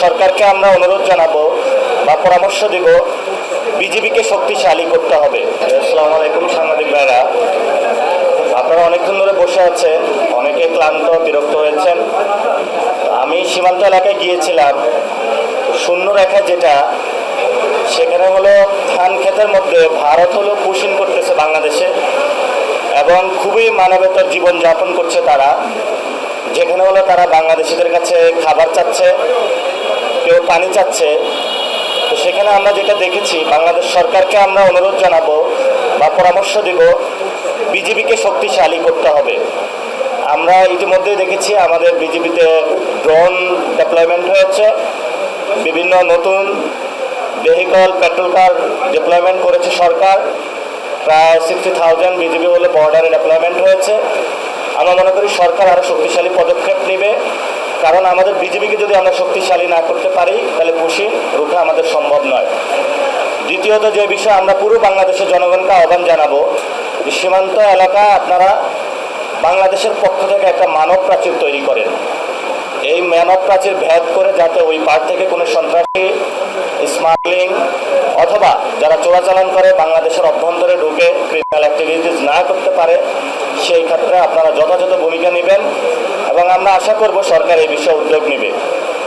সরকারকে আমরা অনুরোধ জানাবো বা পরামর্শ দিব, বিজেপিকে শক্তিশালী করতে হবে। আসসালামু আলাইকুম সাংবাদিক ভাইরা, আপনারা অনেকক্ষণ ধরে বসে আছেন, অনেকে ক্লান্ত বিরক্ত হয়েছেন। আমি সীমান্ত এলাকায় গিয়েছিলাম, শূন্য রেখা যেটা সেখানে হলো ধান ক্ষেতের মধ্যে ভারত হলো পুশিং করতেছে বাংলাদেশে এবং খুবই মানবেতর জীবনযাপন করছে তারা, যেখানে হলো তারা বাংলাদেশিদের কাছে খাবার চাচ্ছে, কেউ পানি চাচ্ছে। তো সেখানে আমরা যেটা দেখেছি, বাংলাদেশ সরকারকে আমরা অনুরোধ জানাবো বা পরামর্শ দিব, বিজেপিকে শক্তিশালী করতে হবে। আমরা ইতিমধ্যে দেখেছি আমাদের বিজেপিতে ড্রোন ডিপ্লয়মেন্ট হয়েছে, বিভিন্ন নতুন ভেহিকল পেট্রোল কার ডিপ্লয়মেন্ট করেছে সরকার, প্রায় 60,000 বিজেপি হলে বর্ডারে ডিপ্লয়মেন্ট হয়েছে। আমরা মনে করি সরকার আরও শক্তিশালী পদক্ষেপ নেবে, কারণ আমাদের বিজেপিকে যদি আমরা শক্তিশালী না করতে পারি তাহলে পুশিং রুখা আমাদের সম্ভব নয়। দ্বিতীয়ত যে বিষয়ে আমরা পুরো বাংলাদেশের জনগণকে আহ্বান জানাবো, যে সীমান্ত এলাকা আপনারা বাংলাদেশের পক্ষ থেকে একটা মানব প্রাচীর তৈরি করেন। এই মানব প্রাচীর ভেদ করে যাতে ওই পার থেকে কোনো সন্ত্রাসী স্মাগলিং অথবা যারা চোরাচালান করে বাংলাদেশের অভ্যন্তরে ঢুকে ক্রিমিনাল অ্যাক্টিভিটিস না করতে পারে, সেই ক্ষেত্রে আপনারা যথাযথ ভূমিকা নেবেন এবং আমরা আশা করব সরকার এই বিষয়ে উদ্যোগ নেবে।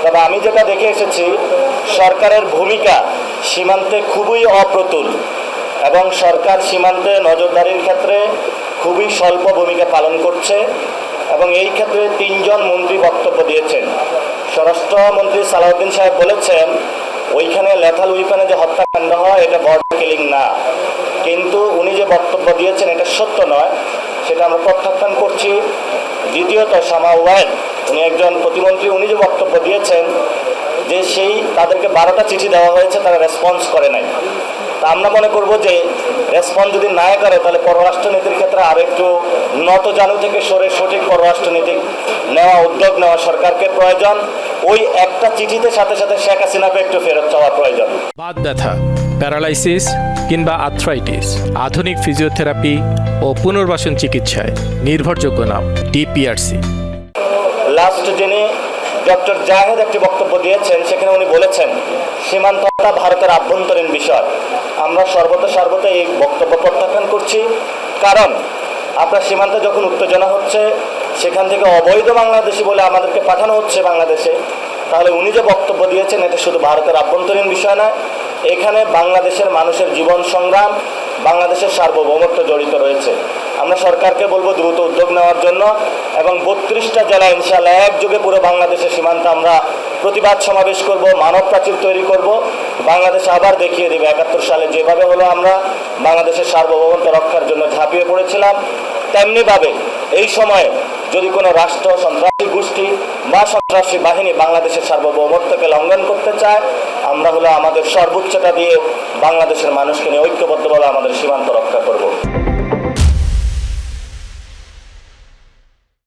তবে আমি যেটা দেখে এসেছি, সরকারের ভূমিকা সীমান্তে খুবই অপ্রতুল এবং সরকার সীমান্তে নজরদারির ক্ষেত্রে খুবই স্বল্প ভূমিকা পালন করছে এবং এই ক্ষেত্রে 3 জন মন্ত্রী বক্তব্য দিয়েছেন। স্বরাষ্ট্রমন্ত্রী সালাউদ্দিন সাহেব বলেছেন ওইখানে লেথাল উইপনে যে হত্যাকাণ্ড হয় এটা বর্ডার কিলিং না, কিন্তু উনি যে বক্তব্য দিয়েছেন এটা সত্য নয়, সেটা আমরা প্রত্যাখ্যান করছি। দ্বিতীয়ত শামা ওয়াইদ, উনি একজন প্রতিমন্ত্রী, উনি যে বক্তব্য দিয়েছেন যে তাদেরকে 12টা চিঠি দেওয়া হয়েছে, তারা রেসপন্স করে নাই। তা আমরা মনে করব যে রেসপন্স যদি না করে তাহলে পররাষ্ট্রনীতির ক্ষেত্রে আর একটু নতজানু থেকে সরে সঠিক পররাষ্ট্রনীতি নেওয়া, উদ্যোগ নেওয়া সরকারকে প্রয়োজন। ওই একটা চিঠিতে সাথে সাথে শেখ হাসিনাকে একটু ফেরত চাওয়া প্রয়োজন। বাত ব্যথা, প্যারালাইসিস কিংবা আর্থ্রাইটিস, আধুনিক ফিজিওথেরাপি ও পুনর্বাসন চিকিৎসায় নির্ভরযোগ্য নাম ডিপিআরসি। লাস্ট যিনি ডক্টর জাহেদ একটি বক্তব্য দিয়েছেন, সেখানে উনি বলেছেন সীমান্তটা ভারতের আভ্যন্তরীণ বিষয়। আমরা সর্বদা এই বক্তব্য প্রত্যাখ্যান করছি, কারণ আপনার সীমান্তে যখন উত্তেজনা হচ্ছে, সেখান থেকে অবৈধ বাংলাদেশি বলে আমাদেরকে পাঠানো হচ্ছে বাংলাদেশে, তাহলে উনি যে বক্তব্য দিয়েছেন এটা শুধু ভারতের আভ্যন্তরীণ বিষয় নয়, এখানে বাংলাদেশের মানুষের জীবন সংগ্রাম, বাংলাদেশের সার্বভৌমত্ব জড়িত রয়েছে। আমরা সরকারকে বলবো দ্রুত উদ্যোগ নেওয়ার জন্য এবং 32টা জেলা ইনশাআল্লাহ একযোগে পুরো বাংলাদেশের সীমান্তে আমরা প্রতিবাদ সমাবেশ করব, মানব প্রাচীর তৈরি করব। বাংলাদেশ আবার দেখিয়ে দেবে 71 সালে যেভাবে হলো আমরা বাংলাদেশের সার্বভৌমত্ব রক্ষার জন্য ঝাঁপিয়ে পড়েছিলাম, তেমনিভাবে এই সময়ে যদি কোনো রাষ্ট্র, সন্ত্রাসী গোষ্ঠী বা সন্ত্রাসী বাহিনী বাংলাদেশের সার্বভৌমত্বকে লঙ্ঘন করতে চায়, আমরা হলো আমাদের সর্বোচ্চটা দিয়ে বাংলাদেশের মানুষকে নিয়ে ঐক্যবদ্ধভাবে আমাদের সীমান্ত রক্ষা করব।